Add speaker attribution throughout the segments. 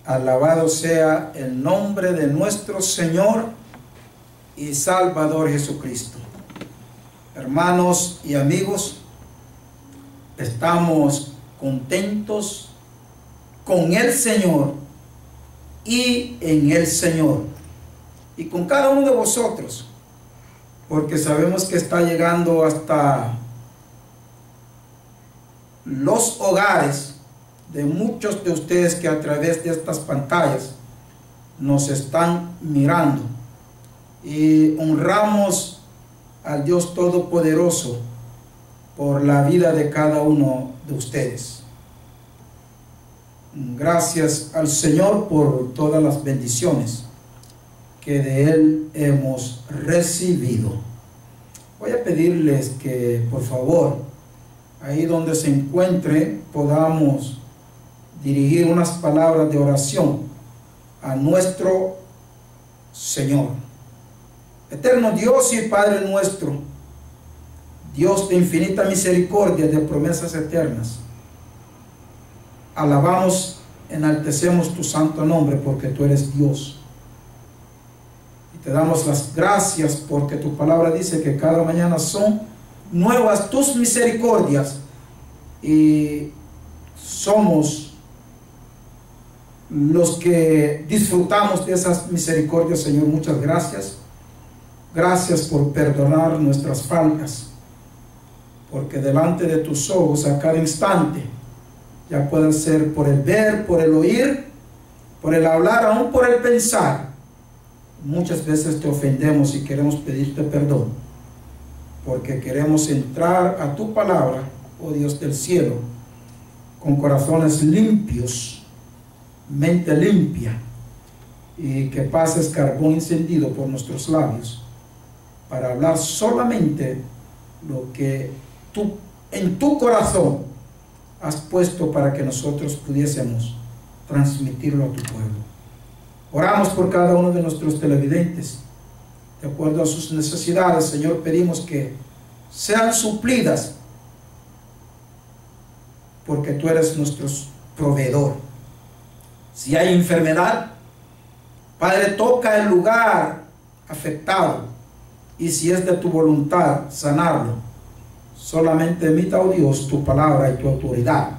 Speaker 1: Alabado sea el nombre de nuestro Señor y Salvador Jesucristo. Hermanos y amigos, estamos contentos con el Señor y en el Señor y con cada uno de vosotros, porque sabemos que está llegando hasta los hogares de muchos de ustedes que a través de estas pantallas nos están mirando, y honramos al Dios Todopoderoso por la vida de cada uno de ustedes. Gracias al Señor por todas las bendiciones que de Él hemos recibido. Voy a pedirles que por favor, ahí donde se encuentre, podamos dirigir unas palabras de oración a nuestro Señor. Eterno Dios y Padre nuestro, Dios de infinita misericordia, de promesas eternas, alabamos, enaltecemos tu santo nombre porque tú eres Dios. Y te damos las gracias porque tu palabra dice que cada mañana son nuevas tus misericordias, y somos los que disfrutamos de esas misericordias, Señor. Muchas gracias. Gracias por perdonar nuestras faltas, porque delante de tus ojos a cada instante, ya puede ser por el ver, por el oír, por el hablar, aún por el pensar, muchas veces te ofendemos y queremos pedirte perdón, porque queremos entrar a tu palabra, oh Dios del cielo, con corazones limpios, mente limpia, y que pases carbón encendido por nuestros labios para hablar solamente lo que tú en tu corazón has puesto para que nosotros pudiésemos transmitirlo a tu pueblo. Oramos por cada uno de nuestros televidentes, de acuerdo a sus necesidades. Señor, pedimos que sean suplidas, porque tú eres nuestro proveedor. Si hay enfermedad, Padre, toca el lugar afectado, y si es de tu voluntad sanarlo, solamente emita, oh Dios, tu palabra y tu autoridad,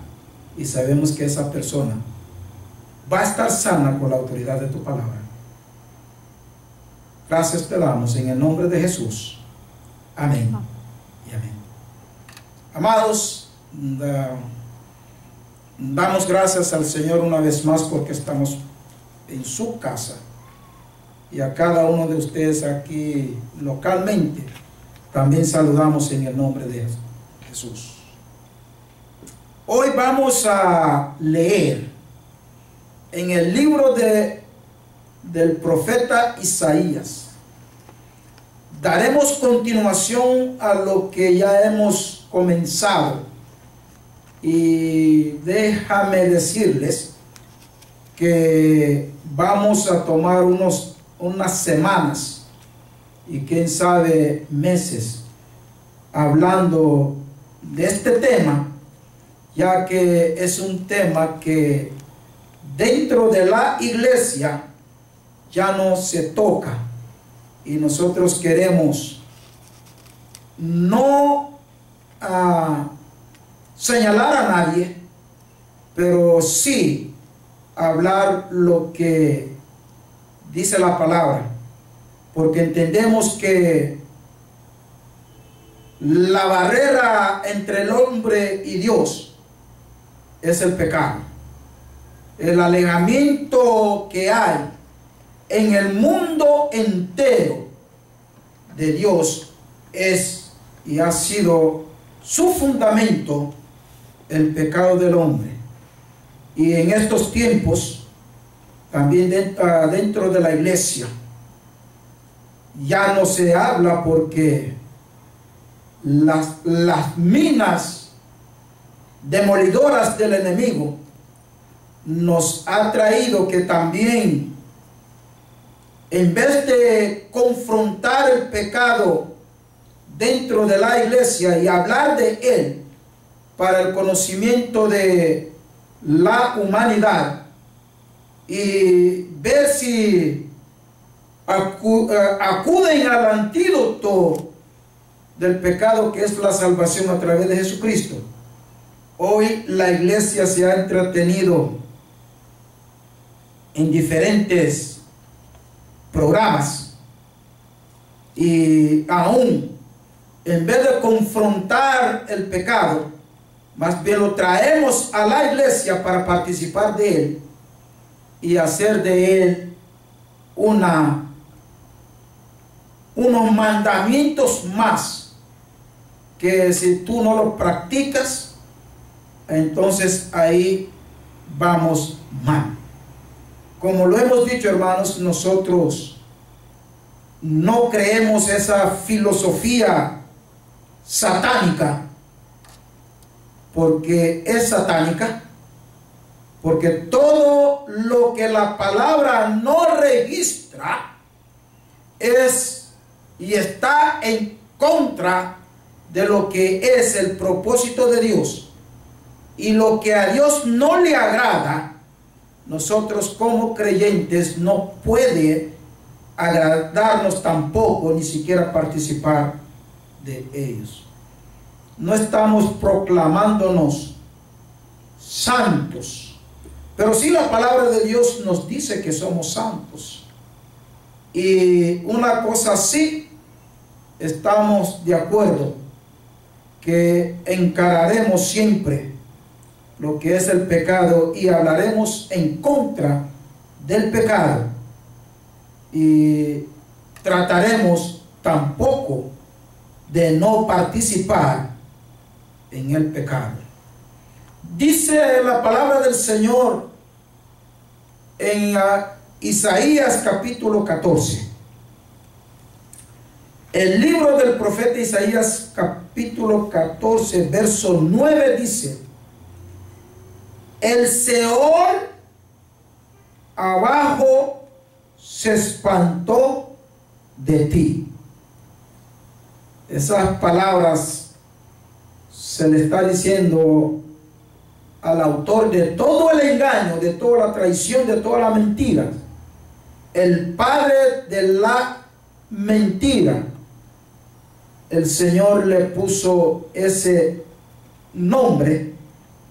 Speaker 1: y sabemos que esa persona va a estar sana con la autoridad de tu palabra. Gracias te damos en el nombre de Jesús. Amén y amén. Amados, damos gracias al Señor una vez más porque estamos en su casa, y a cada uno de ustedes aquí localmente también saludamos en el nombre de Jesús. Hoy vamos a leer en el libro del profeta Isaías. Daremos continuación a lo que ya hemos comenzado, y déjame decirles que vamos a tomar unas semanas y quién sabe meses hablando de este tema, ya que es un tema que dentro de la iglesia ya no se toca, y nosotros queremos no señalar a nadie, pero sí hablar lo que dice la palabra, porque entendemos que la barrera entre el hombre y Dios es el pecado. El alejamiento que hay en el mundo entero de Dios es y ha sido su fundamento el pecado del hombre. Y en estos tiempos, también dentro de la iglesia, ya no se habla, porque las minas demolidoras del enemigo nos ha traído que también, en vez de confrontar el pecado dentro de la iglesia y hablar de él para el conocimiento de la humanidad, y ver si acuden al antídoto del pecado, que es la salvación a través de Jesucristo. Hoy la iglesia se ha entretenido en diferentes programas y aún en vez de confrontar el pecado, más bien lo traemos a la iglesia para participar de él y hacer de él unos mandamientos más, que si tú no los practicas, entonces ahí vamos mal. Como lo hemos dicho, hermanos, nosotros no creemos esa filosofía satánica, porque es satánica, porque todo lo que la palabra no registra es y está en contra de lo que es el propósito de Dios, y lo que a Dios no le agrada, nosotros como creyentes no puede agradarnos tampoco, ni siquiera participar de ellos. No estamos proclamándonos santos, pero sí la palabra de Dios nos dice que somos santos. Y una cosa sí estamos de acuerdo, que encararemos siempre lo que es el pecado y hablaremos en contra del pecado, y trataremos tampoco de no participar en el pecado. Dice la palabra del Señor en Isaías capítulo 14. El libro del profeta Isaías capítulo 14 verso 9 dice: el Seol abajo se espantó de ti. Esas palabras se le está diciendo al autor de todo el engaño, de toda la traición, de toda la mentira, el padre de la mentira. El Señor le puso ese nombre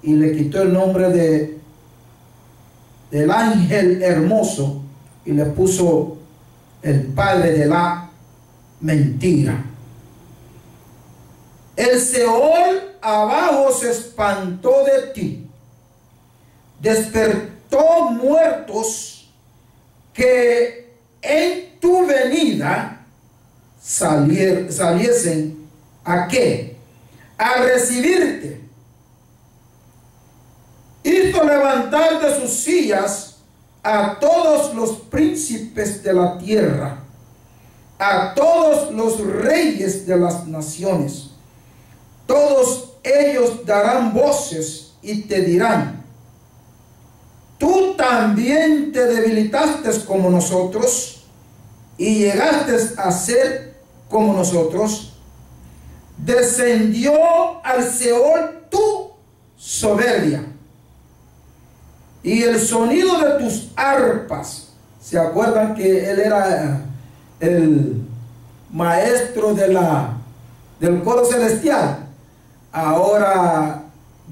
Speaker 1: y le quitó el nombre del ángel hermoso y le puso el padre de la mentira. El Seol abajo se espantó de ti, despertó muertos que en tu venida saliesen ¿a qué? A recibirte. Hizo levantar de sus sillas a todos los príncipes de la tierra, a todos los reyes de las naciones. Todos ellos darán voces y te dirán: tú también te debilitaste como nosotros y llegaste a ser como nosotros. Descendió al Seol tu soberbia y el sonido de tus arpas. ¿Se acuerdan que él era el maestro del coro celestial? Ahora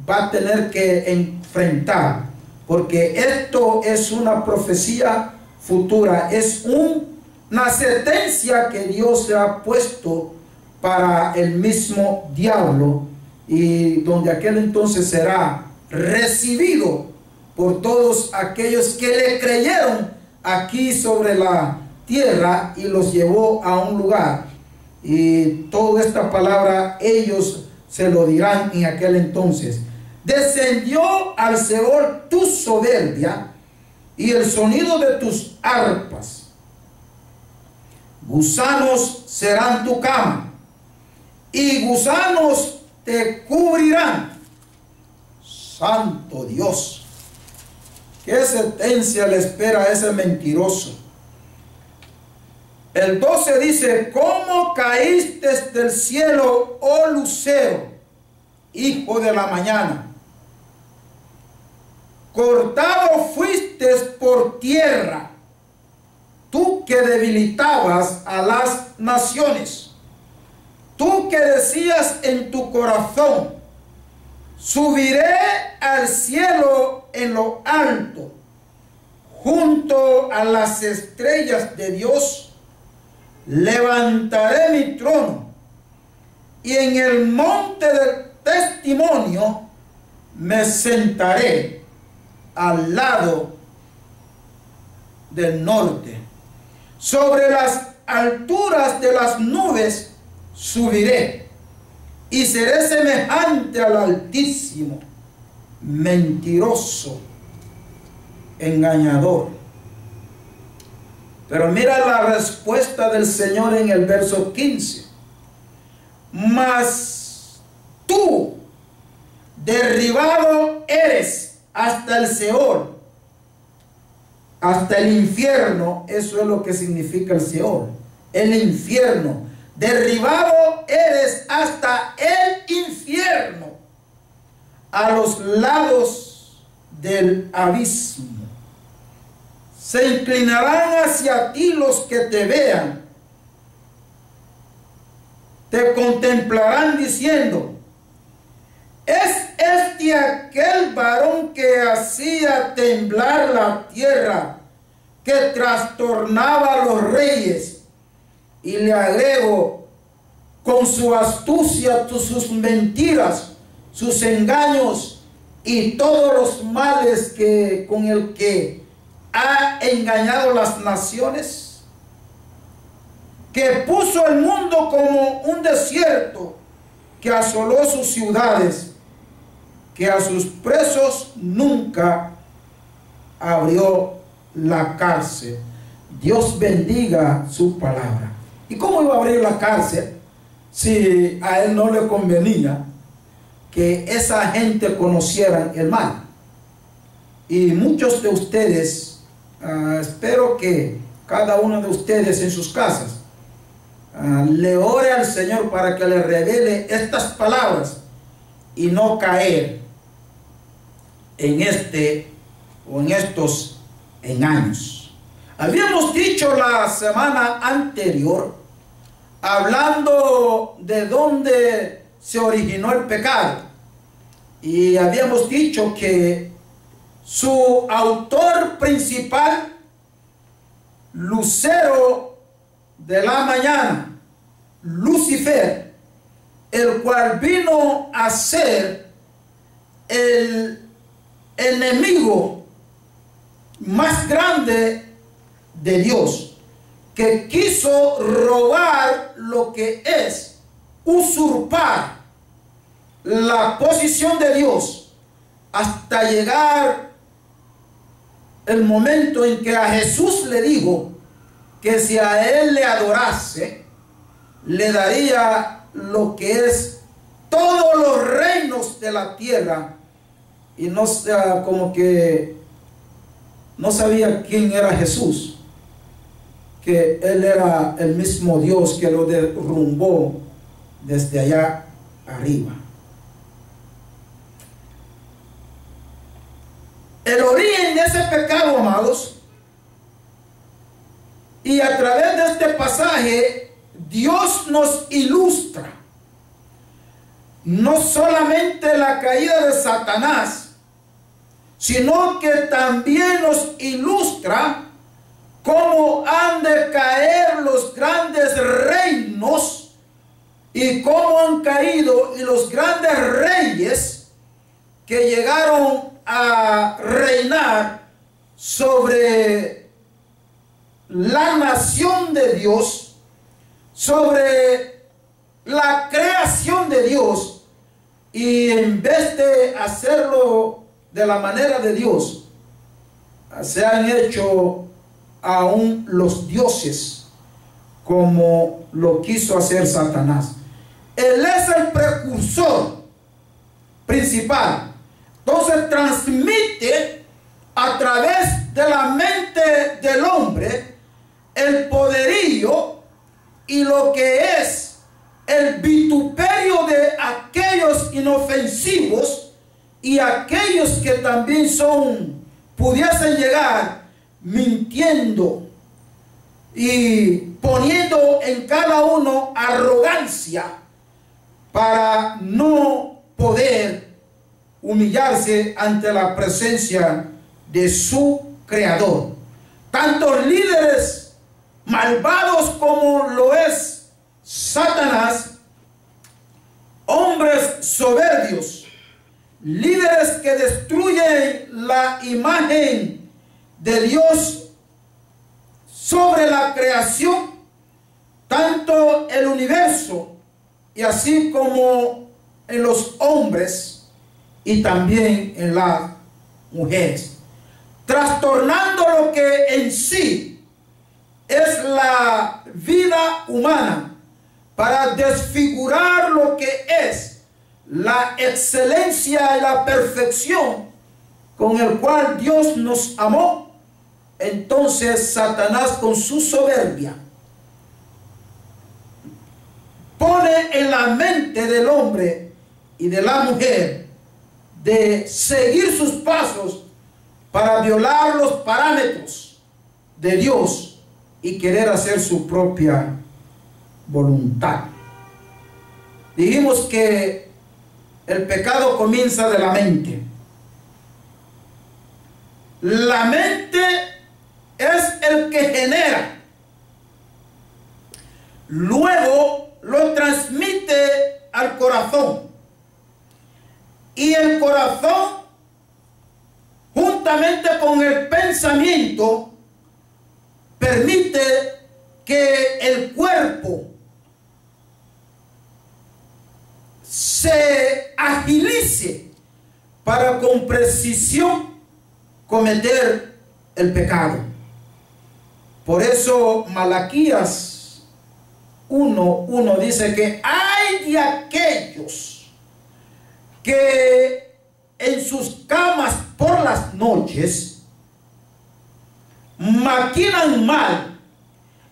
Speaker 1: va a tener que enfrentar, porque esto es una profecía futura, es una sentencia que Dios se ha puesto para el mismo diablo, y donde aquel entonces será recibido por todos aquellos que le creyeron aquí sobre la tierra y los llevó a un lugar. Y toda esta palabra ellos se lo dirán en aquel entonces. Descendió al Seol tu soberbia y el sonido de tus arpas. Gusanos serán tu cama y gusanos te cubrirán. Santo Dios, ¿qué sentencia le espera a ese mentiroso? El 12 dice: ¿cómo caíste del cielo, oh lucero, hijo de la mañana? Cortado fuiste por por tierra, tú que debilitabas a las naciones, tú que decías en tu corazón, subiré al cielo en lo alto, junto a las estrellas de Dios, levantaré mi trono, y en el monte del testimonio me sentaré al lado del norte. Sobre las alturas de las nubes subiré, y seré semejante al Altísimo, mentiroso, engañador. Pero mira la respuesta del Señor en el verso 15. Mas tú, derribado eres hasta el Seol, hasta el infierno. Eso es lo que significa el Seol, el infierno. Derribado eres hasta el infierno, a los lados del abismo. Se inclinarán hacia ti los que te vean, te contemplarán diciendo: ¿es este aquel varón que hacía temblar la tierra, que trastornaba a los reyes? Y le agrego, con su astucia, sus mentiras, sus engaños y todos los males con el que ha engañado las naciones, que puso el mundo como un desierto, que asoló sus ciudades, que a sus presos nunca abrió la cárcel. Dios bendiga su palabra. ¿Y cómo iba a abrir la cárcel si a él no le convenía que esa gente conociera el mal? Y muchos de ustedes, espero que cada uno de ustedes en sus casas le ore al Señor para que le revele estas palabras y no caer en estos engaños. Habíamos dicho la semana anterior, hablando de dónde se originó el pecado, y habíamos dicho que su autor principal, lucero de la mañana, Lucifer, el cual vino a ser el enemigo más grande de Dios, que quiso robar lo que es usurpar la posición de Dios, hasta llegar el momento en que a Jesús le dijo que si a él le adorase, le daría lo que es todos los reinos de la tierra. Y no, como que no sabía quién era Jesús, que él era el mismo Dios que lo derrumbó desde allá arriba. El origen de ese pecado, amados, y a través de este pasaje Dios nos ilustra no solamente la caída de Satanás, sino que también nos ilustra cómo han de caer los grandes reinos y cómo han caído los grandes reyes que llegaron a reinar sobre la nación de Dios, sobre la creación de Dios, y en vez de hacerlo de la manera de Dios, se han hecho aún los dioses, como lo quiso hacer Satanás. Él es el precursor principal. Entonces transmite a través de la mente del hombre el poderío y lo que es el vituperio de aquellos inofensivos y aquellos que también pudiesen llegar mintiendo y poniendo en cada uno arrogancia para no poder humillarse ante la presencia de su Creador. Tantos líderes malvados como lo es Satanás, hombres soberbios, líderes que destruyen la imagen de Dios sobre la creación, tanto el universo y así como en los hombres y también en las mujeres, trastornando lo que en sí es la vida humana para desfigurar lo que es la excelencia y la perfección con el cual Dios nos amó. Entonces Satanás, con su soberbia, pone en la mente del hombre y de la mujer de seguir sus pasos para violar los parámetros de Dios y querer hacer su propia voluntad. Dijimos que el pecado comienza de la mente. La mente es el que genera, luego lo transmite al corazón, y el corazón juntamente con el pensamiento permite que el cuerpo se agilice para con precisión cometer el pecado. Por eso Malaquías 1:1 dice que hay de aquellos que en sus camas por las noches maquinan mal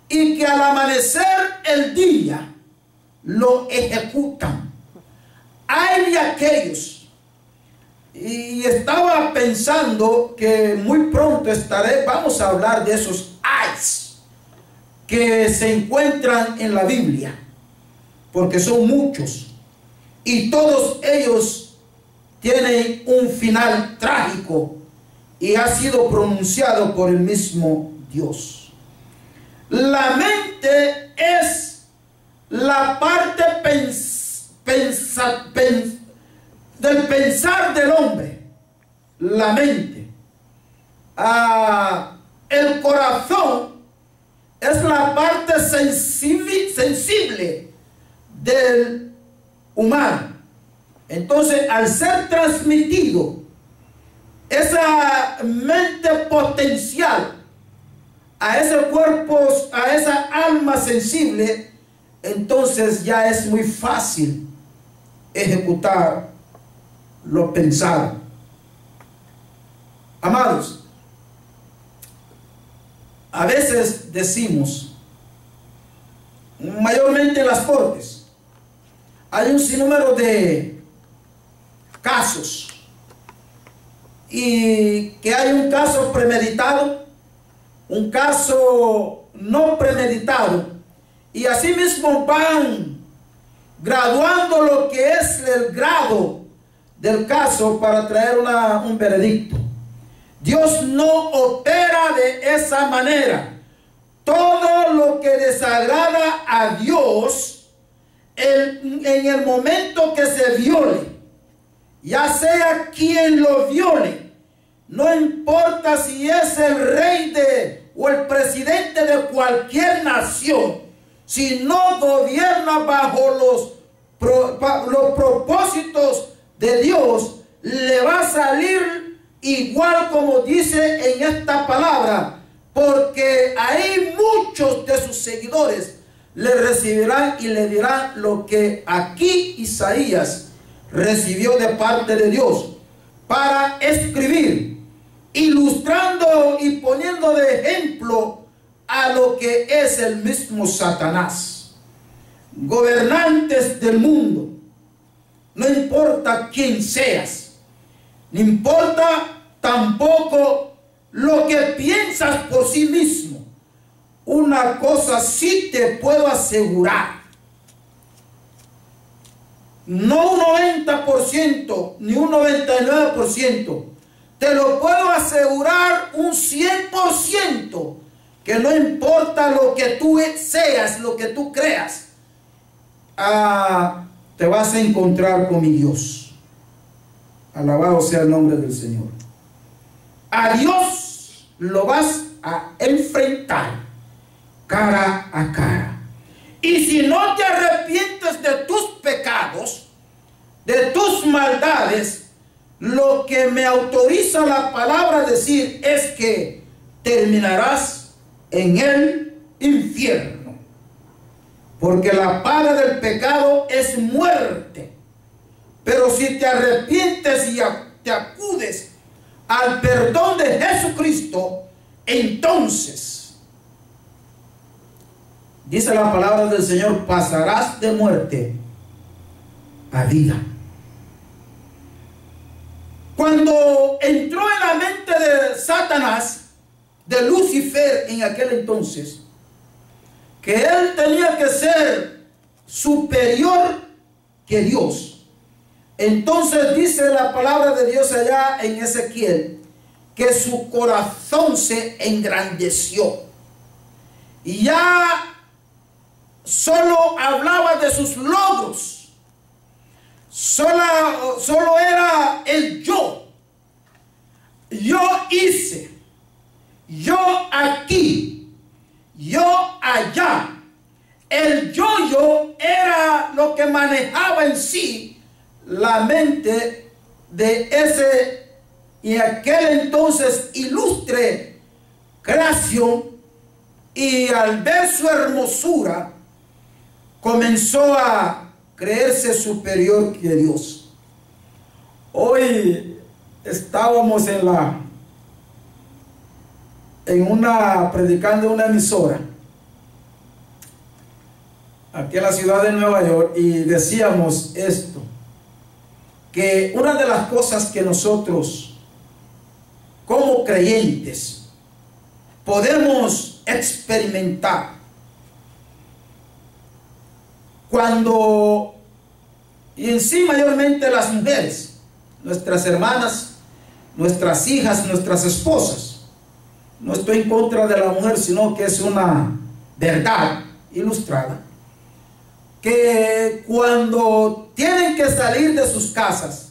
Speaker 1: y que al amanecer el día lo ejecutan. Hay de aquellos, y estaba pensando que muy pronto vamos a hablar de esos ayes que se encuentran en la Biblia, porque son muchos y todos ellos tienen un final trágico y ha sido pronunciado por el mismo Dios. La mente es la parte del pensar del hombre, la mente. El corazón es la parte sensible del humano. Entonces, al ser transmitido esa mente potencial a ese cuerpo, a esa alma sensible, entonces ya es muy fácil ejecutar lo pensado. Amados, a veces decimos, mayormente en las cortes, hay un sinnúmero de casos, y que hay un caso premeditado, un caso no premeditado, y así mismo van graduando lo que es el grado del caso para traer un veredicto. Dios no opera de esa manera. Todo lo que desagrada a Dios en el momento que se viole, ya sea quien lo viole, no importa si es el rey o el presidente de cualquier nación, si no gobierna bajo los propósitos de Dios, le va a salir igual como dice en esta palabra, porque ahí muchos de sus seguidores le recibirán y le dirán lo que aquí Isaías recibió de parte de Dios para escribir, ilustrando y poniendo de ejemplo a lo que es el mismo Satanás. Gobernantes del mundo, no importa quién seas, no importa tampoco lo que pienses piensas por sí mismo, una cosa sí te puedo asegurar. No un 90% ni un 99%. Te lo puedo asegurar un 100%. Que no importa lo que tú seas, lo que tú creas, te vas a encontrar con mi Dios. Alabado sea el nombre del Señor. A Dios lo vas a enfrentar cara a cara. Y si no te arrepientes de tus pecados, de tus maldades, lo que me autoriza la palabra a decir es que terminarás en el infierno, porque la paga del pecado es muerte. Pero si te arrepientes y te acudes al perdón de Jesucristo, entonces dice la palabra del Señor, pasarás de muerte a vida. Cuando entró en la mente de Satanás, de Lucifer en aquel entonces, que él tenía que ser superior que Dios, entonces dice la palabra de Dios allá en Ezequiel, que su corazón se engrandeció y ya solo hablaba de sus logros, solo era el yo hice, yo aquí, yo allá. El yo era lo que manejaba en sí la mente de ese y aquel entonces ilustre creación, y al ver su hermosura comenzó a creerse superior que Dios. Hoy estábamos predicando en una emisora aquí en la ciudad de Nueva York, y decíamos esto, que una de las cosas que nosotros como creyentes podemos experimentar cuando, y en sí mayormente las mujeres, nuestras hermanas, nuestras hijas, nuestras esposas, no estoy en contra de la mujer, sino que es una verdad ilustrada, que cuando tienen que salir de sus casas,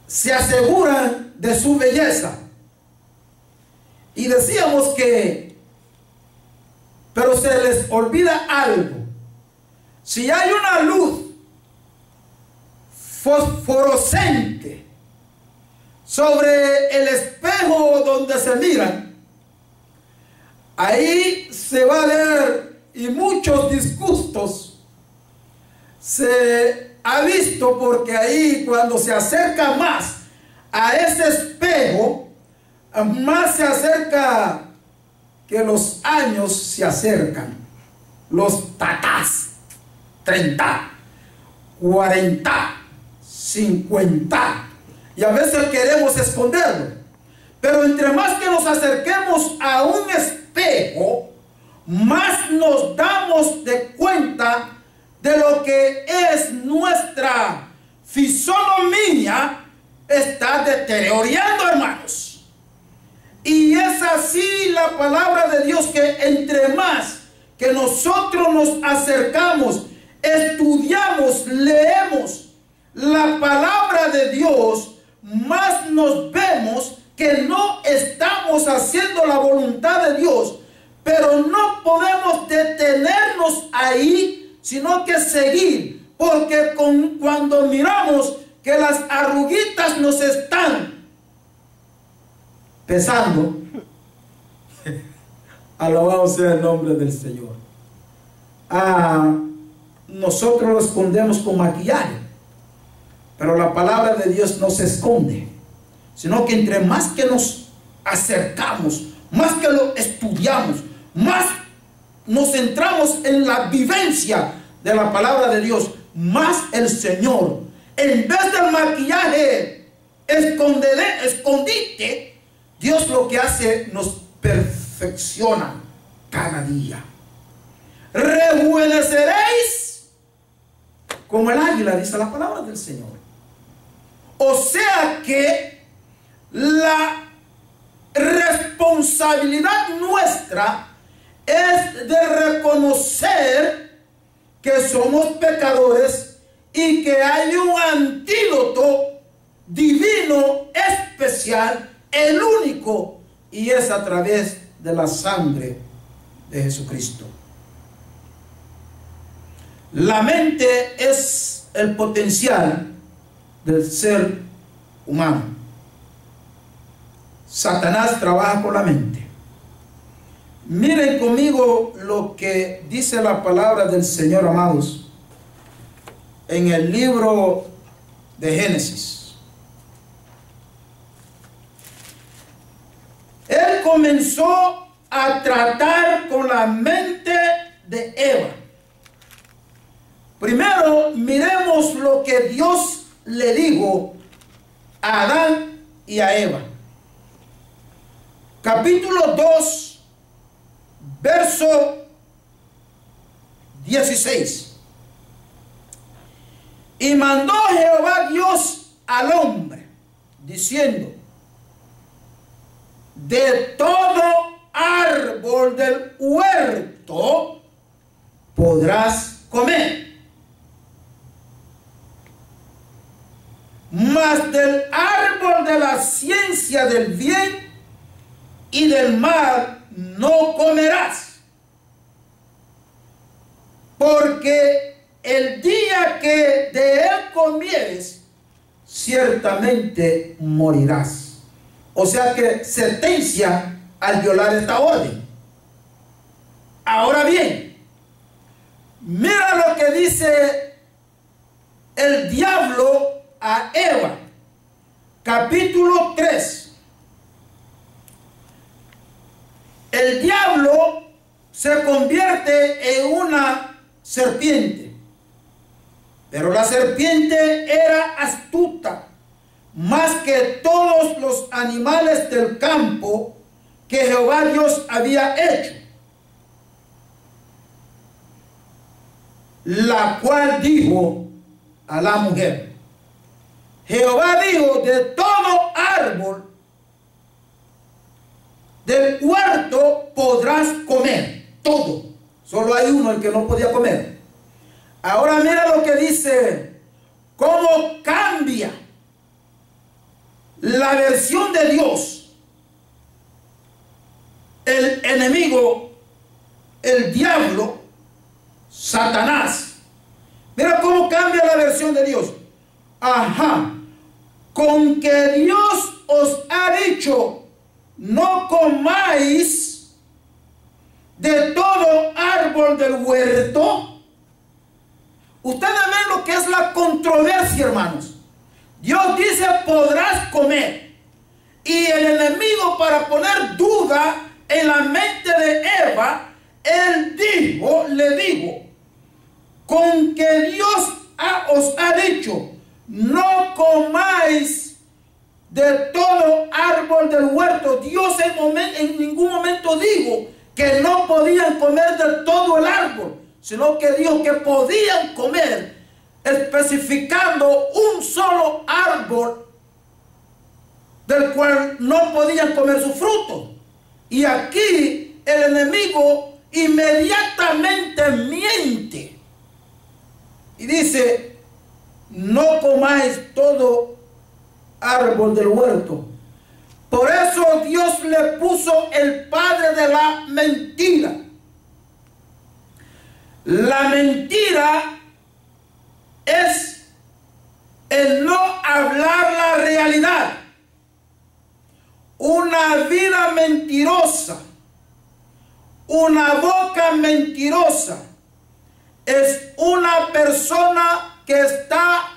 Speaker 1: se aseguran de su belleza. Y decíamos que, pero se les olvida algo. Si hay una luz fosforescente sobre el espejo donde se miran, ahí se va a ver, y muchos disgustos se ha visto, porque ahí cuando se acerca más a ese espejo, más se acerca que los años se acercan, los tatás, 30, 40, 50, y a veces queremos esconderlo. Pero entre más que nos acerquemos a un espejo, más nos damos de cuenta de lo que es nuestra fisonomía está deteriorando, hermanos. Y es así la palabra de Dios, que entre más que nosotros nos acercamos, estudiamos, leemos la palabra de Dios, más nos vemos que no estamos haciendo la voluntad de Dios. Pero no podemos detenernos ahí, sino que seguir, porque cuando miramos que las arruguitas nos están pesando, alabado sea el nombre del Señor, nosotros lo escondemos con maquillaje, pero la palabra de Dios no se esconde, sino que entre más que nos acercamos, más que lo estudiamos, más nos centramos en la vivencia de la palabra de Dios, más el Señor, en vez del maquillaje escondite, Dios lo que hace, nos perfecciona cada día. Rejuveneceréis como el águila, dice la palabra del Señor. O sea que la responsabilidad nuestra es de reconocer que somos pecadores y que hay un antídoto divino, especial, el único, y es a través de la sangre de Jesucristo. La mente es el potencial del ser humano. Satanás trabaja con la mente. Miren conmigo lo que dice la palabra del Señor, amados, en el libro de Génesis. Él comenzó a tratar con la mente de Eva. Primero, miremos lo que Dios le dijo a Adán y a Eva. Capítulo 2, verso 16. Y mandó Jehová Dios al hombre, diciendo: de todo árbol del huerto podrás comer, mas del árbol de la ciencia del bien y del mal no comerás, porque el día que de él comieres, ciertamente morirás. O sea que sentencia al violar esta orden. Ahora bien, mira lo que dice el diablo a Eva, capítulo 3. El diablo se convierte en una serpiente, pero la serpiente era astuta más que todos los animales del campo que Jehová Dios había hecho, la cual dijo a la mujer: Jehová dijo, de todo árbol del huerto podrás comer, todo. Solo hay uno el que no podía comer. Ahora mira lo que dice, cómo cambia la versión de Dios. El enemigo, el diablo, Satanás. Mira cómo cambia la versión de Dios. Ajá. Con que Dios os ha dicho: no comáis de todo árbol del huerto. Ustedes ven lo que es la controversia, hermanos. Dios dice: podrás comer. Y el enemigo, para poner duda en la mente de Eva, él dijo, le dijo: con que Dios os ha dicho, no comáis de todo árbol del huerto. Dios en ningún momento dijo que no podían comer de todo el árbol, sino que dijo que podían comer, especificando un solo árbol del cual no podían comer su fruto. Y aquí el enemigo inmediatamente miente y dice: no comáis todo árbol del huerto. Por eso Dios le puso el padre de la mentira. La mentira es el no hablar la realidad. Una vida mentirosa, una boca mentirosa, es una persona que está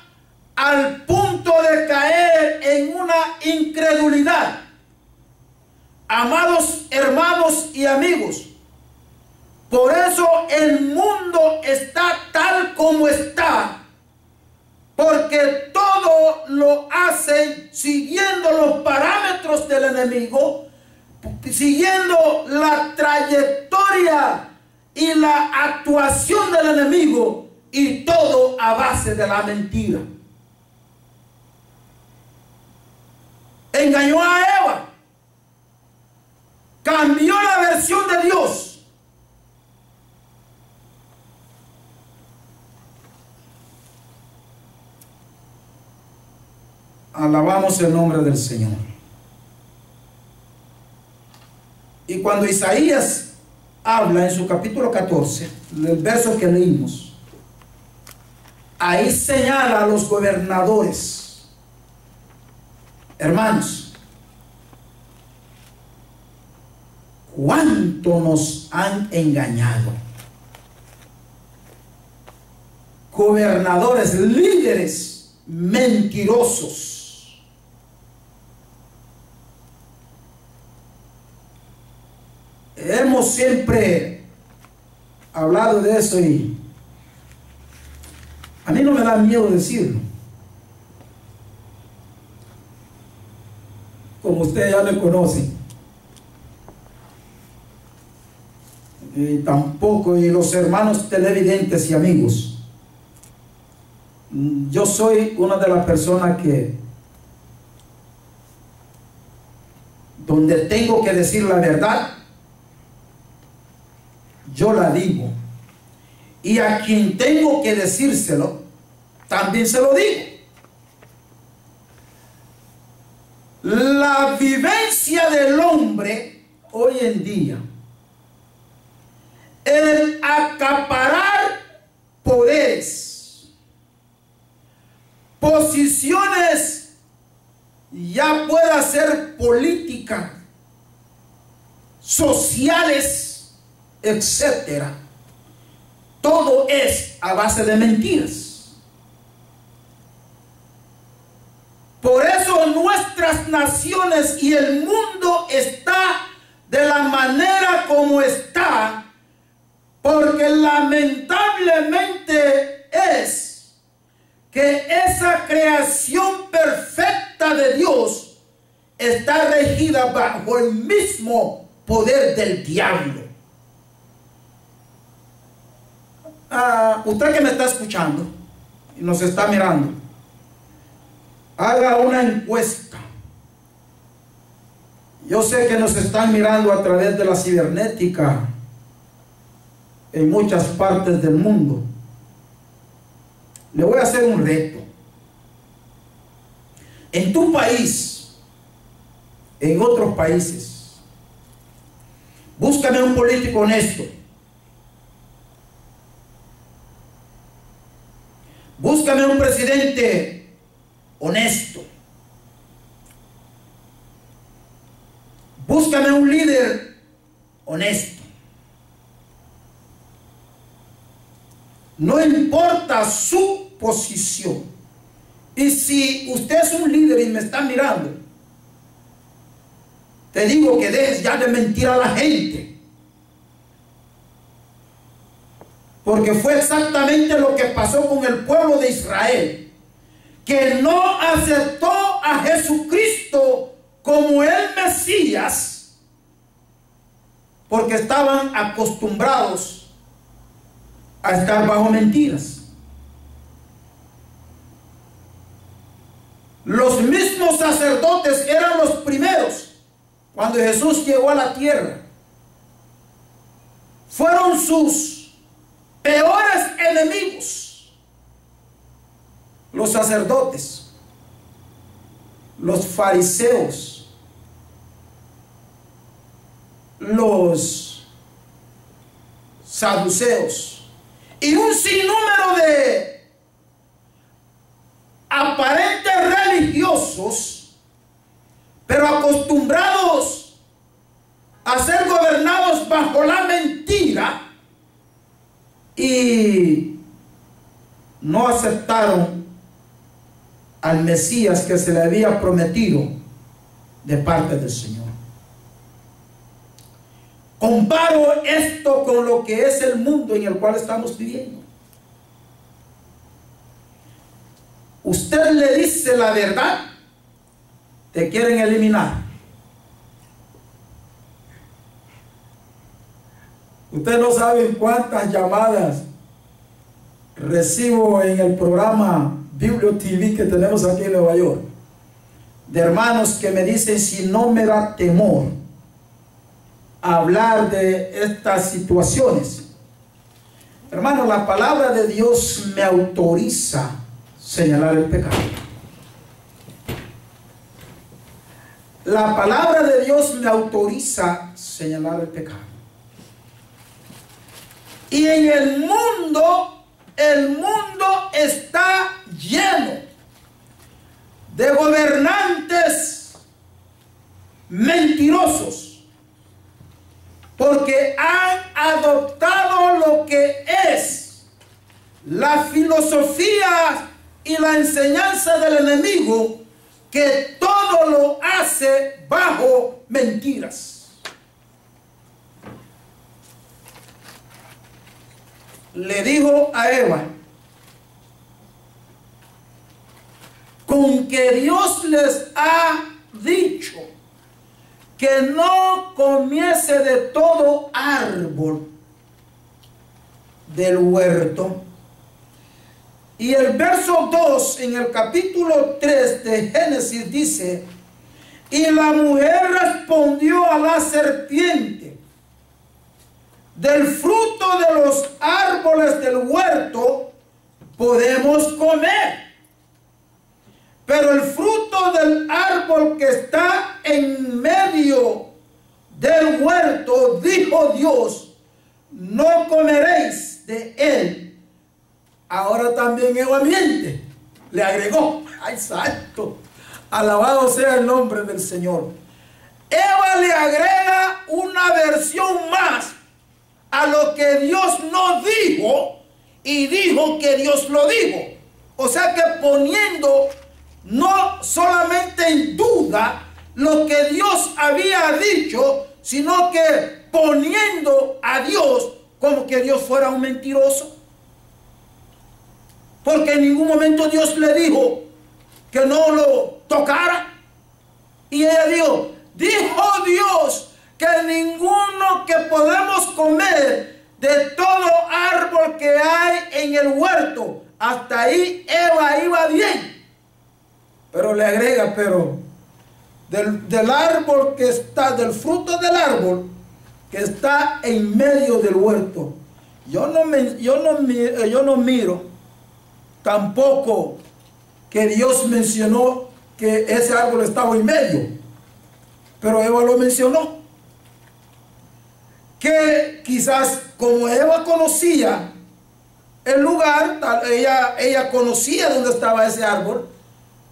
Speaker 1: al punto de caer en una incredulidad. Amados hermanos y amigos, por eso el mundo está tal como está, porque todo lo hacen siguiendo los parámetros del enemigo, siguiendo la trayectoria y la actuación del enemigo, y todo a base de la mentira. Engañó a Eva, cambió la versión de Dios. Alabamos el nombre del Señor. Y cuando Isaías habla en su capítulo 14, el verso que leímos, ahí señala a los gobernadores. Hermanos, ¿cuánto nos han engañado? Gobernadores, líderes mentirosos. Hemos siempre hablado de eso y a mí no me da miedo decirlo. Como ustedes ya me conocen. Y tampoco, y los hermanos televidentes y amigos. Yo soy una de las personas que, donde tengo que decir la verdad, yo la digo, y a quien tengo que decírselo, también se lo digo. La vivencia del hombre hoy en día, el acaparar poderes, posiciones, ya pueda ser política, sociales, etcétera, todo es a base de mentiras. Por eso nuestras naciones y el mundo está de la manera como está, porque lamentablemente es que esa creación perfecta de Dios está regida bajo el mismo poder del diablo. Usted que me está escuchando y nos está mirando, haga una encuesta. Yo sé que nos están mirando a través de la cibernética en muchas partes del mundo. Le voy a hacer un reto. En tu país, en otros países, búscame un político honesto. Búscame un presidente honesto. Búscame un líder honesto. No importa su posición. Y si usted es un líder y me está mirando, te digo que dejes ya de mentir a la gente. Porque fue exactamente lo que pasó con el pueblo de Israel, que no aceptó a Jesucristo como el Mesías, porque estaban acostumbrados a estar bajo mentiras. Los mismos sacerdotes eran los primeros cuando Jesús llegó a la tierra. Fueron sus peores enemigos, los sacerdotes, los fariseos, los saduceos y un sinnúmero de aparentes religiosos, pero acostumbrados a ser gobernados bajo la mentira, y no aceptaron al Mesías que se le había prometido de parte del Señor. Comparo esto con lo que es el mundo en el cual estamos viviendo. usted le dice la verdad, te quieren eliminar. Usted no sabe cuántas llamadas recibo en el programa Biblio TV que tenemos aquí en Nueva York, de hermanos que me dicen si no me da temor hablar de estas situaciones. Hermano, la palabra de Dios me autoriza señalar el pecado. La palabra de Dios me autoriza señalar el pecado. Y en el mundo está lleno de gobernantes mentirosos, porque han adoptado lo que es la filosofía y la enseñanza del enemigo, que todo lo hace bajo mentiras. Le dijo a Eva, con que Dios les ha dicho que no comiese de todo árbol del huerto. Y el verso 2 en el capítulo 3 de Génesis dice, y la mujer respondió a la serpiente, del fruto de los árboles del huerto podemos comer, pero el fruto del árbol que está en medio del huerto, dijo Dios, no comeréis de él. Ahora también Eva miente, le agregó, ¡ay santo! Alabado sea el nombre del Señor. Eva le agrega una versión más a lo que Dios no dijo, y dijo que Dios lo dijo. O sea que poniendo no solamente en duda lo que Dios había dicho, sino que poniendo a Dios como que Dios fuera un mentiroso. Porque en ningún momento Dios le dijo que no lo tocara. Y ella dijo Dios que ninguno que podemos comer de todo árbol que hay en el huerto. Hasta ahí Eva iba bien. Pero le agrega, pero del árbol que está, del fruto del árbol que está en medio del huerto. Yo no miro tampoco que Dios mencionó que ese árbol estaba en medio, pero Eva lo mencionó. Que quizás como Eva conocía el lugar, ella conocía dónde estaba ese árbol,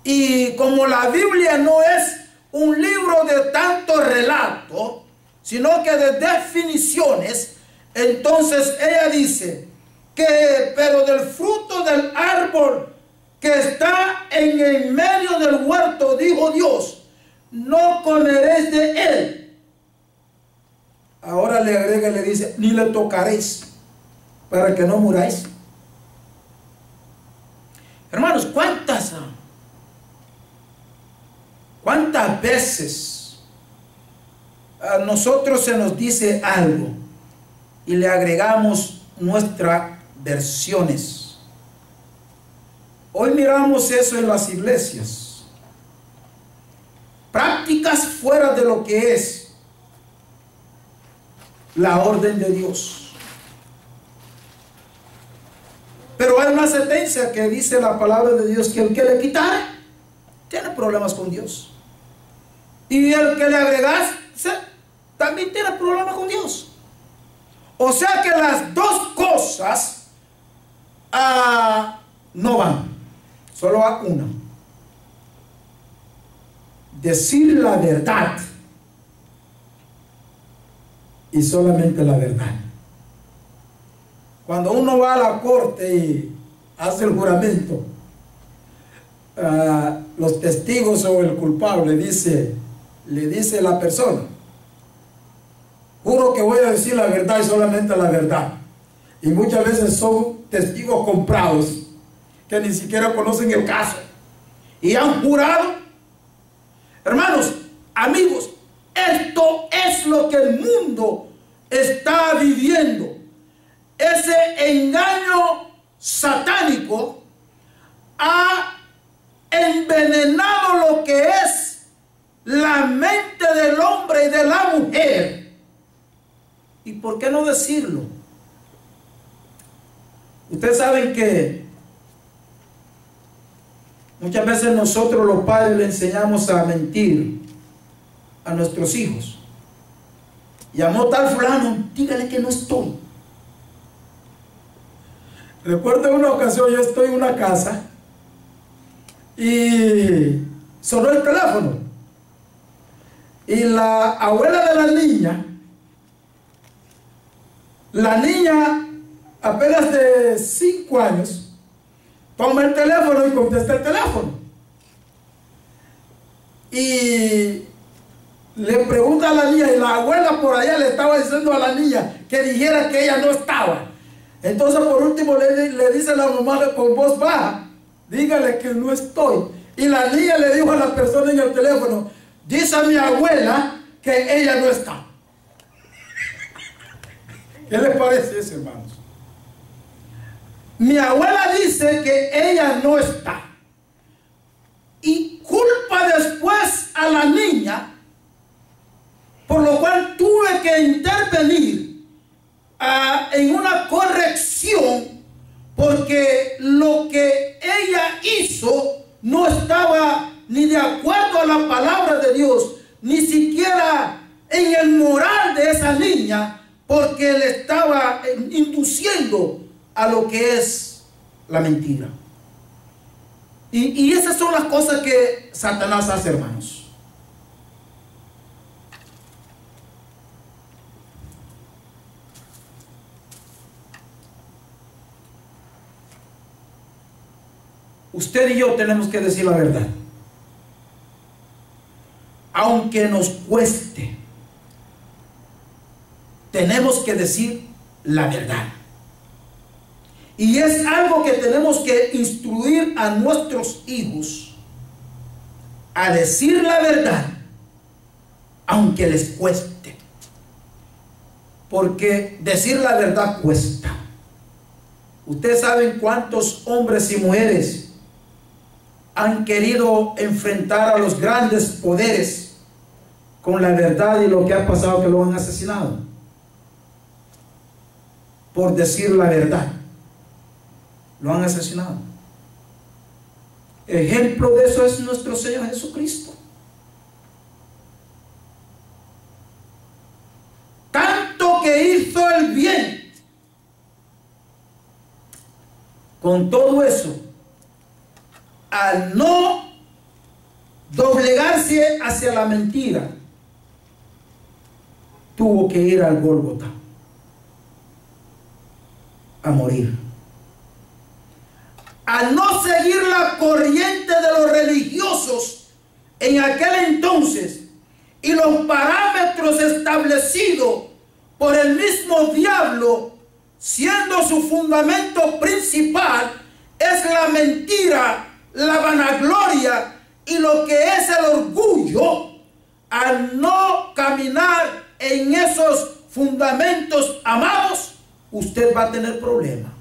Speaker 1: y como la Biblia no es un libro de tanto relato, sino que de definiciones, entonces ella dice que pero del fruto del árbol que está en el medio del huerto, dijo Dios, no comeréis de él. Ahora le agrega y le dice, ni le tocaréis, para que no muráis. Hermanos, ¿cuántas veces a nosotros se nos dice algo y le agregamos nuestras versiones? Hoy miramos eso en las iglesias. Prácticas fuera de lo que es la orden de Dios. Pero hay una sentencia que dice la palabra de Dios, que el que le quitare tiene problemas con Dios, y el que le agregase también tiene problemas con Dios. O sea que las dos cosas no van, solo a una: decir la verdad, y solamente la verdad. Cuando uno va a la corte y hace el juramento, los testigos o el culpable le dice la persona, juro que voy a decir la verdad y solamente la verdad. Y muchas veces son testigos comprados que ni siquiera conocen el caso. y han jurado. Hermanos, amigos, esto es lo que el mundo está viviendo. Ese engaño satánico ha envenenado lo que es la mente del hombre y de la mujer. ¿Y por qué no decirlo? Ustedes saben que muchas veces nosotros los padres le enseñamos a mentir a nuestros hijos. Llamó tal fulano, dígale que no estoy. Recuerdo una ocasión, yo estoy en una casa y sonó el teléfono. Y la abuela de la niña apenas de 5 años, toma el teléfono y contesta el teléfono. Y le pregunta a la niña, y la abuela por allá le estaba diciendo a la niña que dijera que ella no estaba. Entonces por último le dice a la mamá con voz baja, dígale que no estoy. Y la niña le dijo a la persona en el teléfono, dice a mi abuela que ella no está. ¿Qué les parece eso, hermanos? Mi abuela dice que ella no está. Y culpa después a la niña, por lo cual tuve que intervenir en una corrección, porque lo que ella hizo no estaba ni de acuerdo a la palabra de Dios, ni siquiera en el moral de esa niña, porque le estaba induciendo a lo que es la mentira. Y esas son las cosas que Satanás hace, hermanos. Usted y yo tenemos que decir la verdad, aunque nos cueste. Tenemos que decir la verdad. Y es algo que tenemos que instruir a nuestros hijos a decir la verdad, aunque les cueste. Porque decir la verdad cuesta. Ustedes saben cuántos hombres y mujeres han querido enfrentar a los grandes poderes con la verdad, y lo que ha pasado que lo han asesinado por decir la verdad. Lo han asesinado. Ejemplo de eso es nuestro Señor Jesucristo. Tanto que hizo el bien, con todo eso, al no doblegarse hacia la mentira, tuvo que ir al Gólgota a morir. Al no seguir la corriente de los religiosos en aquel entonces y los parámetros establecidos por el mismo diablo, siendo su fundamento principal es la mentira, la vanagloria y lo que es el orgullo, al no caminar en esos fundamentos, amados, usted va a tener problemas.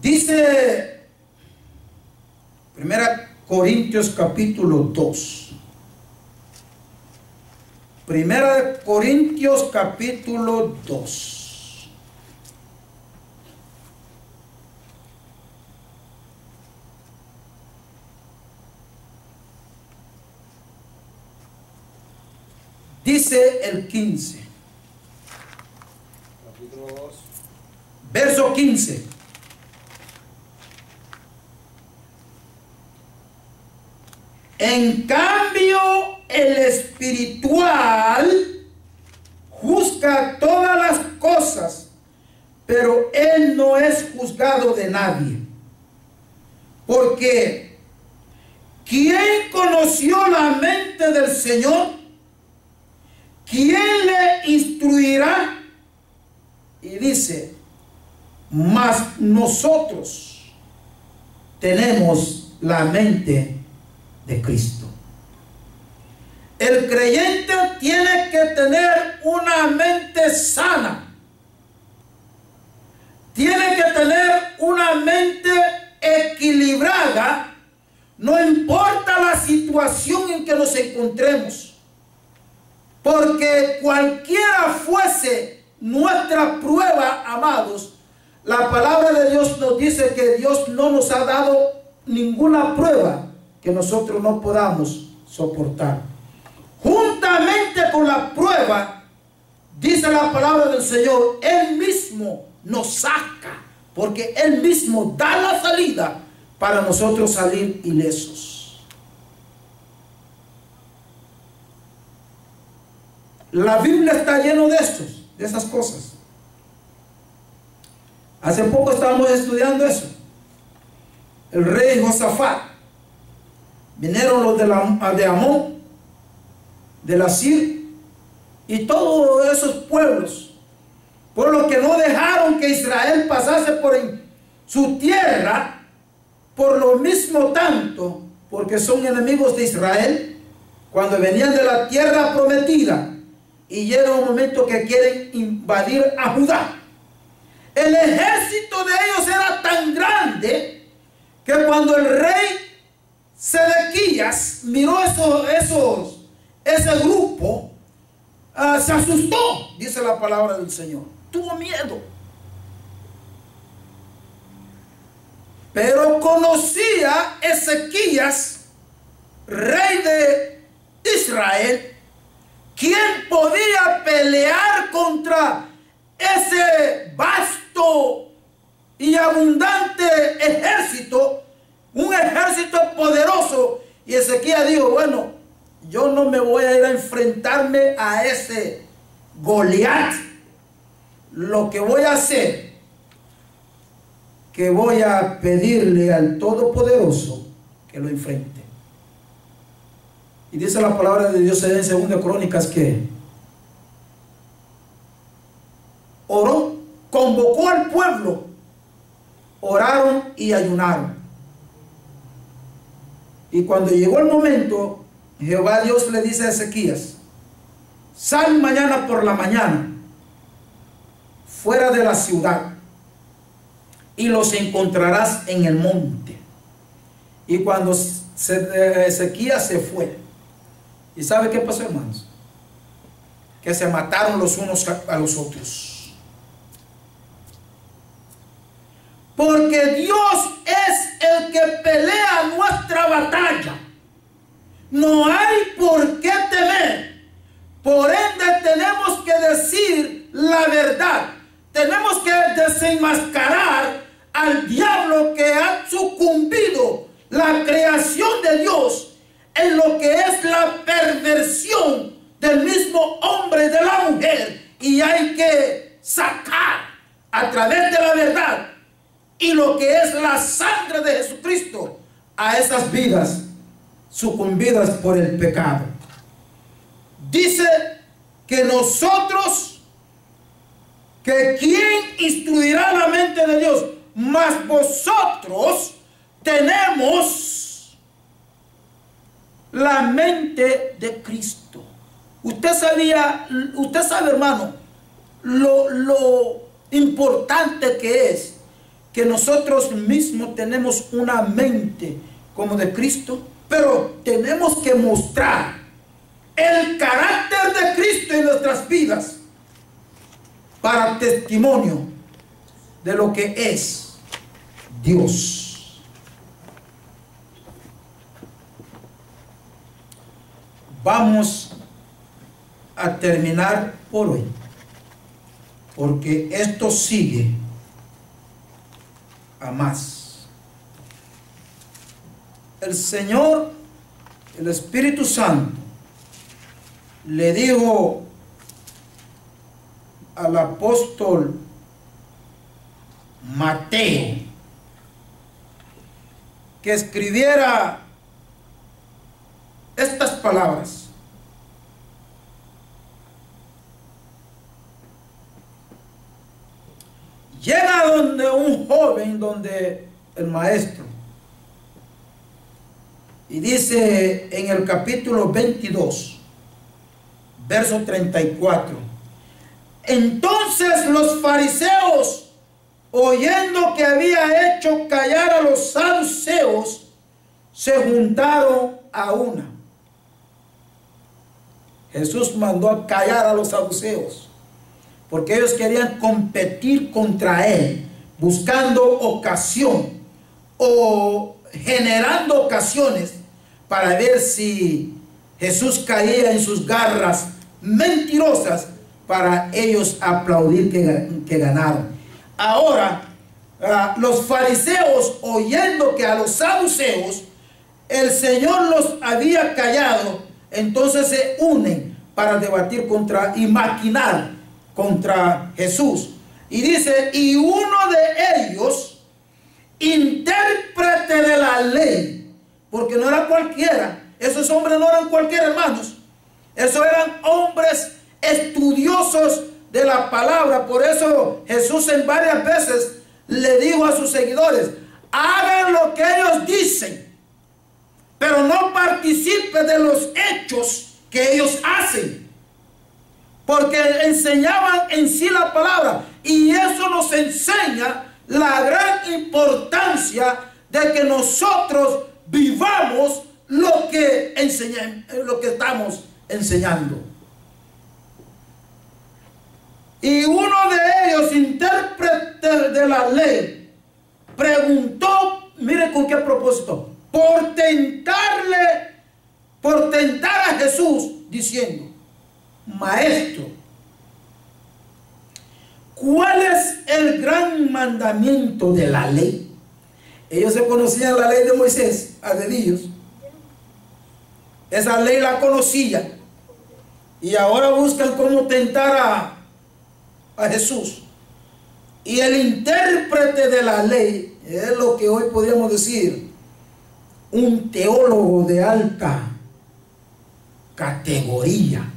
Speaker 1: Dice 1 Corintios capítulo 2. 1 Corintios capítulo 2. Dice el 15.
Speaker 2: Capítulo 2.
Speaker 1: Verso 15. En cambio, el espiritual juzga todas las cosas, pero él no es juzgado de nadie. Porque ¿quién conoció la mente del Señor? ¿Quién le instruirá? Y dice, mas nosotros tenemos la mente de Cristo. El creyente tiene que tener una mente sana. Tiene que tener una mente equilibrada, no importa la situación en que nos encontremos. Porque cualquiera fuese nuestra prueba, amados, la palabra de Dios nos dice que Dios no nos ha dado ninguna prueba que nosotros no podamos soportar. Juntamente con la prueba, dice la palabra del Señor, Él mismo nos saca, porque Él mismo da la salida para nosotros salir ilesos. La Biblia está llena de esas cosas. Hace poco estábamos estudiando eso. El rey Josafat, vinieron los de Amón, de la Sir, y todos esos pueblos los que no dejaron que Israel pasase por su tierra, por lo mismo tanto, porque son enemigos de Israel, cuando venían de la tierra prometida, y llega un momento que quieren invadir a Judá. El ejército de ellos era tan grande, que cuando el rey Sedequías miró ese grupo, se asustó, dice la palabra del Señor. Tuvo miedo. Pero conocía Ezequías, rey de Israel, quien podía pelear contra ese vasto y abundante ejército, un ejército poderoso. Y Ezequías dijo, bueno, yo no me voy a ir a enfrentarme a ese Goliat. Lo que voy a hacer, que voy a pedirle al Todopoderoso que lo enfrente. Y dice la palabra de Dios en 2 Crónicas que oró, convocó al pueblo, oraron y ayunaron. Y cuando llegó el momento, Jehová Dios le dice a Ezequías, sal mañana por la mañana fuera de la ciudad y los encontrarás en el monte. Y cuando Ezequías se fue, ¿y sabe qué pasó, hermanos? Que se mataron los unos a los otros. Porque Dios es el que pelea nuestra batalla. No hay por qué temer. Por ende tenemos que decir la verdad. Tenemos que desenmascarar al diablo que ha sucumbido la creación de Dios en lo que es la perversión del mismo hombre y de la mujer. Y hay que sacar a través de la verdad y lo que es la sangre de Jesucristo a esas vidas sucumbidas por el pecado. Dice que nosotros, que ¿quién instruirá la mente de Dios? Mas vosotros tenemos la mente de Cristo. Usted sabe, hermano, lo importante que es que nosotros mismos tenemos una mente como de Cristo, pero tenemos que mostrar el carácter de Cristo en nuestras vidas para testimonio de lo que es Dios. Vamos a terminar por hoy, porque esto sigue a más. El Señor, el Espíritu Santo, le dijo al apóstol Mateo que escribiera estas palabras. Llega donde un joven, donde el maestro, y dice en el capítulo 22, verso 34, entonces los fariseos, oyendo que había hecho callar a los saduceos, se juntaron a una. Jesús mandó a callar a los saduceos, porque ellos querían competir contra él, buscando ocasión o generando ocasiones para ver si Jesús caía en sus garras mentirosas para ellos aplaudir que ganaron. Ahora, los fariseos, oyendo que a los saduceos el Señor los había callado, entonces se unen para debatir contra y maquinar contra Jesús. Y dice, y uno de ellos, intérprete de la ley, porque no era cualquiera, esos hombres no eran cualquier hermanos, esos eran hombres estudiosos de la palabra. Por eso Jesús en varias veces le dijo a sus seguidores, hagan lo que ellos dicen, pero no participen de los hechos que ellos hacen, porque enseñaban en sí la palabra. Y eso nos enseña la gran importancia de que nosotros vivamos lo que estamos enseñando. Y uno de ellos, intérprete de la ley, preguntó, mire con qué propósito, por tentar a Jesús, diciendo, maestro, ¿cuál es el gran mandamiento de la ley? Ellos se conocían la ley de Moisés a dedillos. Esa ley la conocían. Y ahora buscan cómo tentar a Jesús. Y el intérprete de la ley es lo que hoy podríamos decir un teólogo de alta categoría.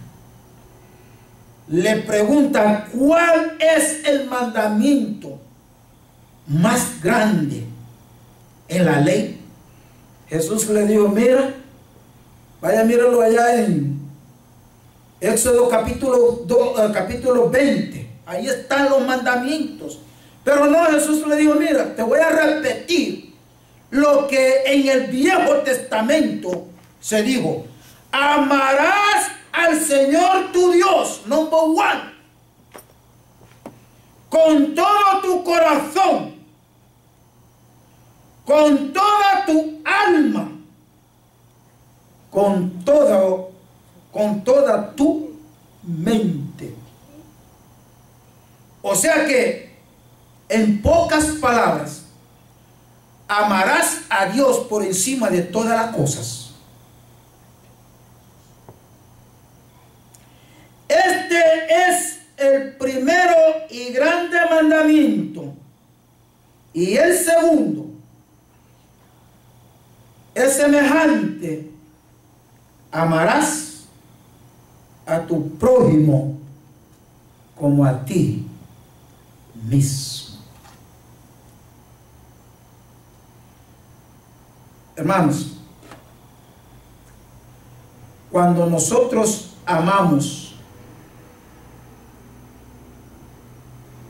Speaker 1: Le pregunta, ¿cuál es el mandamiento más grande en la ley? Jesús le dijo, mira, vaya, míralo allá en Éxodo capítulo 20. Ahí están los mandamientos. Pero no, Jesús le dijo, mira, te voy a repetir lo que en el Viejo Testamento se dijo. Amarás al Señor tu Dios, number one, con todo tu corazón, con toda tu alma, con toda tu mente. O sea que, en pocas palabras, amarás a Dios por encima de todas las cosas. Este es el primero y grande mandamiento. Y el segundo es semejante. Amarás a tu prójimo como a ti mismo. Hermanos, cuando nosotros amamos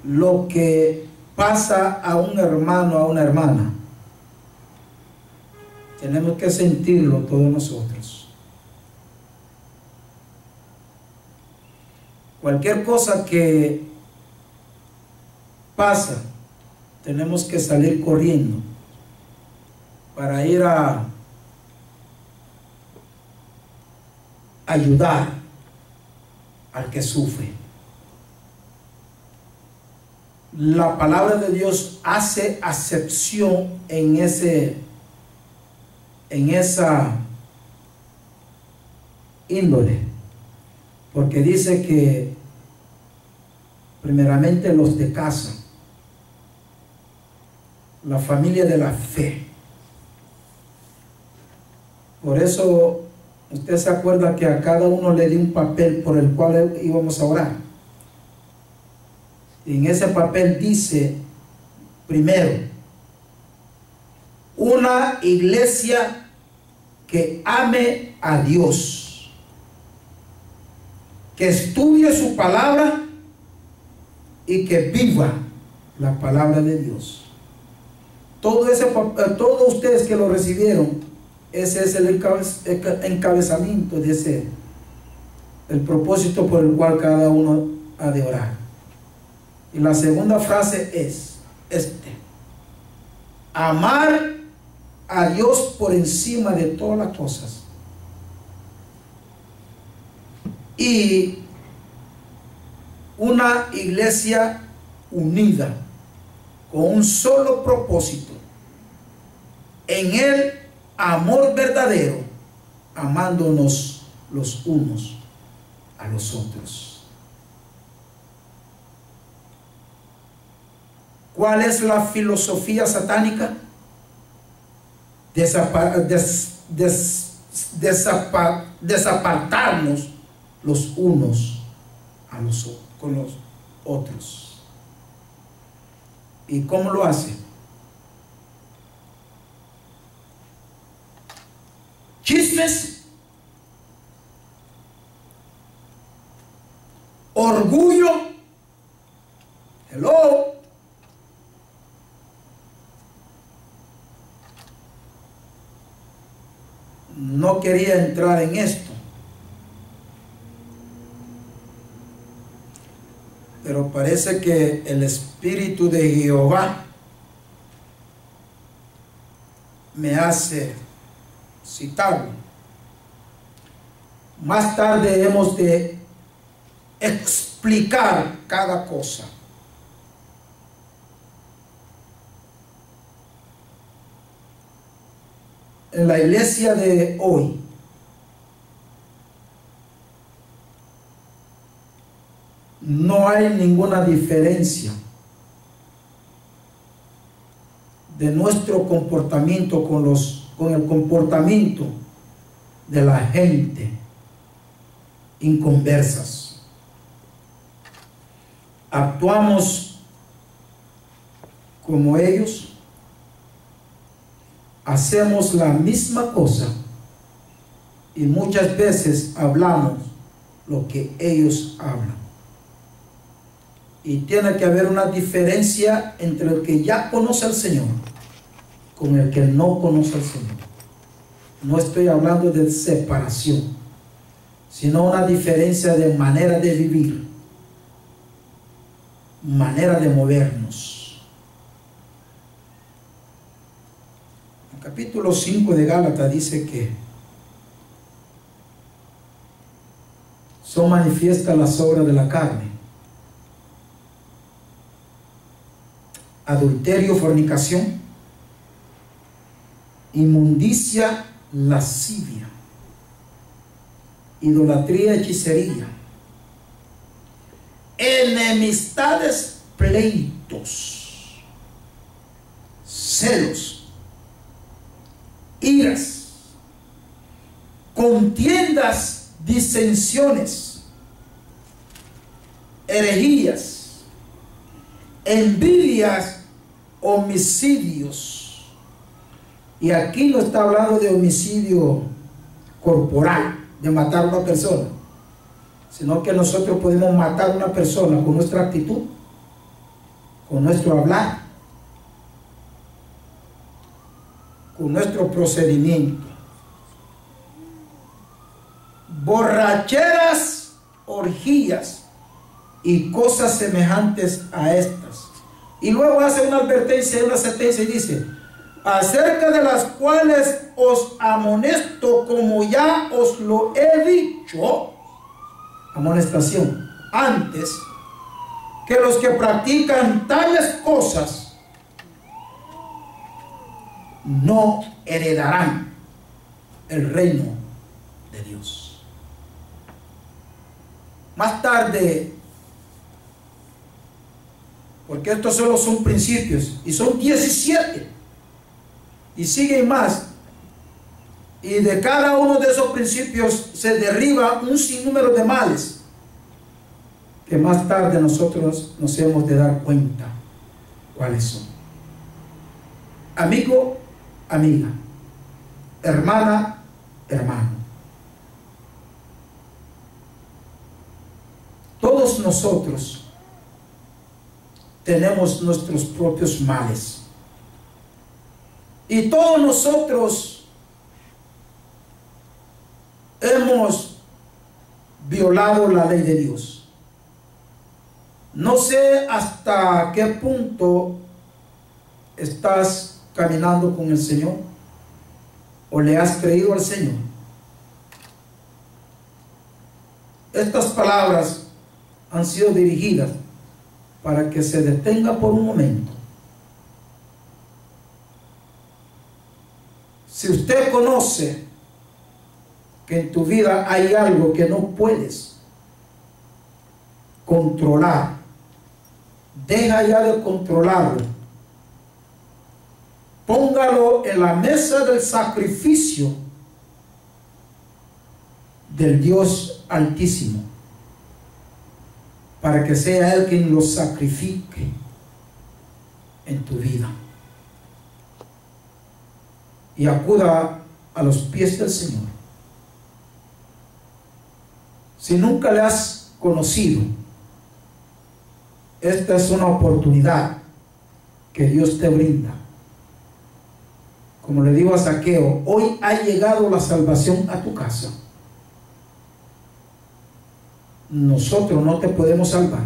Speaker 1: lo que pasa a un hermano, a una hermana, tenemos que sentirlo todos nosotros. Cualquier cosa que pasa, tenemos que salir corriendo para ir a ayudar al que sufre. La palabra de Dios hace acepción en esa índole, porque dice que primeramente los de casa, la familia de la fe. Por eso Usted se acuerda que a cada uno le di un papel por el cual íbamos a orar. Y en ese papel dice, primero, una iglesia que ame a Dios, que estudie su palabra y que viva la palabra de Dios. Todos ustedes que lo recibieron, ese es el encabezamiento de ese, el propósito por el cual cada uno ha de orar. Y la segunda frase es amar a Dios por encima de todas las cosas. Y una iglesia unida con un solo propósito, en el amor verdadero, amándonos los unos a los otros. ¿Cuál es la filosofía satánica? Desapartarnos los unos con los otros. ¿Y cómo lo hace? Chismes, orgullo, hello, no quería entrar en esto, pero parece que el Espíritu de Jehová me hace citarlo. Más tarde hemos de explicar cada cosa. En la iglesia de hoy, no hay ninguna diferencia de nuestro comportamiento con el comportamiento de la gente inconversas. Actuamos como ellos, hacemos la misma cosa y muchas veces hablamos lo que ellos hablan. Y tiene que haber una diferencia entre el que ya conoce al Señor con el que no conoce al Señor. No estoy hablando de separación, sino una diferencia de manera de vivir, manera de movernos. El capítulo 5 de Gálatas dice que son manifiestas las obras de la carne: adulterio, fornicación, inmundicia, lascivia, idolatría, hechicería, enemistades, pleitos, celos, iras, contiendas, disensiones, herejías, envidias, homicidios. Y aquí no está hablando de homicidio corporal, de matar a una persona, sino que nosotros podemos matar a una persona con nuestra actitud, con nuestro hablar, con nuestro procedimiento. Borracheras, orgías y cosas semejantes a estas. Y luego hace una advertencia, una sentencia y dice: acerca de las cuales os amonesto, como ya os lo he dicho, amonestación, antes, que los que practican tales cosas no heredarán el reino de Dios. Más tarde, porque estos solo son principios, y son 17, y siguen más, Y de cada uno de esos principios se derriba un sinnúmero de males que más tarde nosotros nos hemos de dar cuenta cuáles son. Amigo, amiga, hermana, hermano. Todos nosotros tenemos nuestros propios males. Y todos nosotros hemos violado la ley de Dios. No sé hasta qué punto estás caminando con el Señor o le has creído al Señor. Estas palabras han sido dirigidas para que se detenga por un momento. Si usted conoce que en tu vida hay algo que no puedes controlar, deja ya de controlarlo. Póngalo en la mesa del sacrificio del Dios Altísimo, para que sea Él quien lo sacrifique en tu vida. Y acuda a los pies del Señor. Si nunca le has conocido, esta es una oportunidad que Dios te brinda. Como le digo a Zaqueo, hoy ha llegado la salvación a tu casa. Nosotros no te podemos salvar,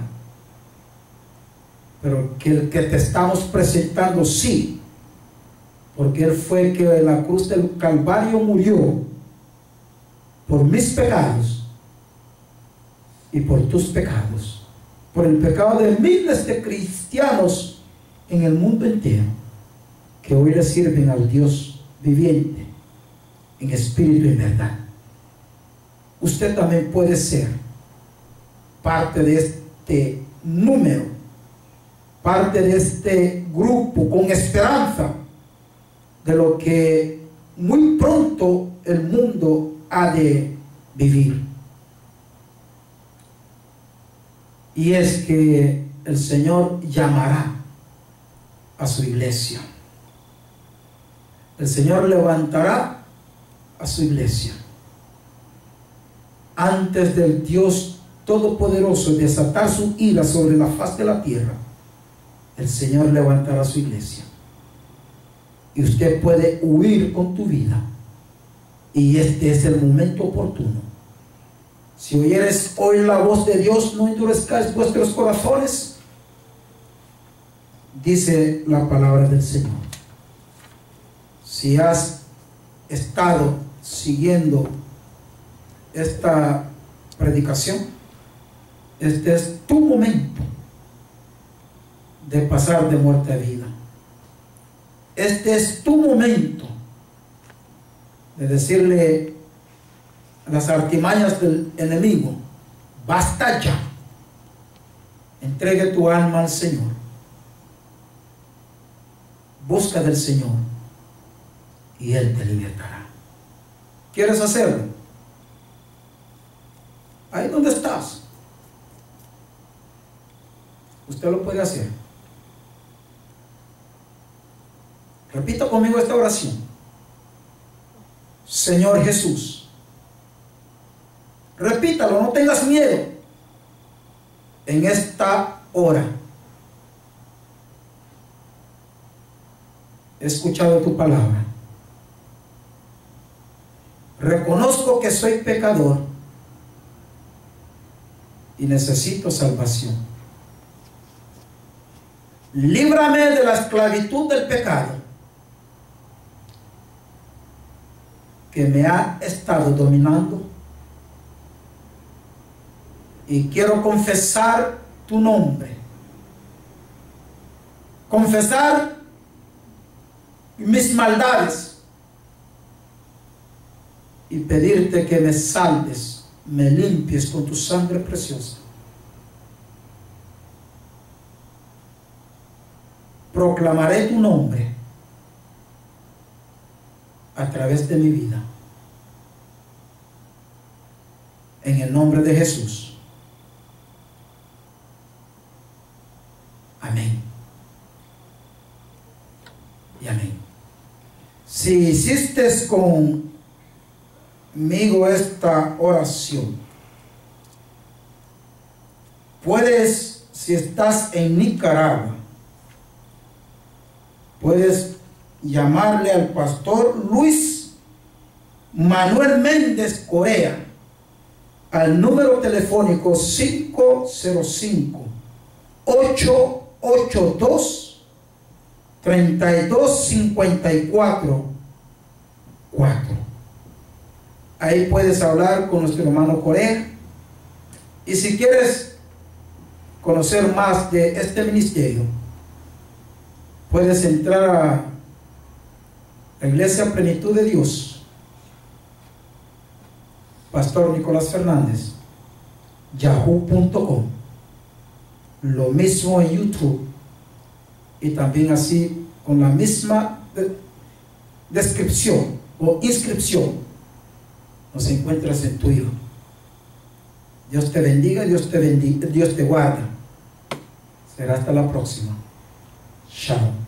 Speaker 1: pero que el que te estamos presentando sí, porque Él fue el que en la cruz del Calvario murió por mis pecados y por tus pecados, por el pecado de miles de cristianos en el mundo entero, que hoy le sirven al Dios viviente en espíritu y en verdad. Usted también puede ser parte de este número, parte de este grupo con esperanza de lo que muy pronto el mundo ha de vivir. Y es que el Señor llamará a su iglesia. El Señor levantará a su iglesia. Antes del Dios Todopoderoso desatar su ira sobre la faz de la tierra, el Señor levantará a su iglesia. Y usted puede huir con tu vida. Y este es el momento oportuno. Si oyeres hoy la voz de Dios, no endurezcáis vuestros corazones, dice la palabra del Señor. Si has estado siguiendo esta predicación, este es tu momento de pasar de muerte a vida. Este es tu momento de decirle a las artimañas del enemigo: basta ya, entregue tu alma al Señor, busca del Señor y Él te libertará. ¿Quieres hacerlo? Ahí donde estás, usted lo puede hacer. Repita conmigo esta oración: Señor Jesús. Repítalo, no tengas miedo. En esta hora he escuchado tu palabra. Reconozco que soy pecador y necesito salvación. Líbrame de la esclavitud del pecado que me ha estado dominando, y quiero confesar tu nombre, confesar mis maldades y pedirte que me salves, me limpies con tu sangre preciosa. Proclamaré tu nombre a través de mi vida. el nombre de Jesús. Amén. Y amén. Si hiciste conmigo esta oración, puedes, si estás en Nicaragua, puedes llamarle al pastor Luis Manuel Méndez Correa al número telefónico 505-882-3254-4. Ahí puedes hablar con nuestro hermano Correa. Y si quieres conocer más de este ministerio, puedes entrar a la Iglesia Plenitud de Dios, Pastor Nicolás Fernández, yahoo.com. Lo mismo en YouTube, y también así con la misma descripción o inscripción nos encuentras en tu hijo. Dios te bendiga, Dios te guarda. Será hasta la próxima. Shalom.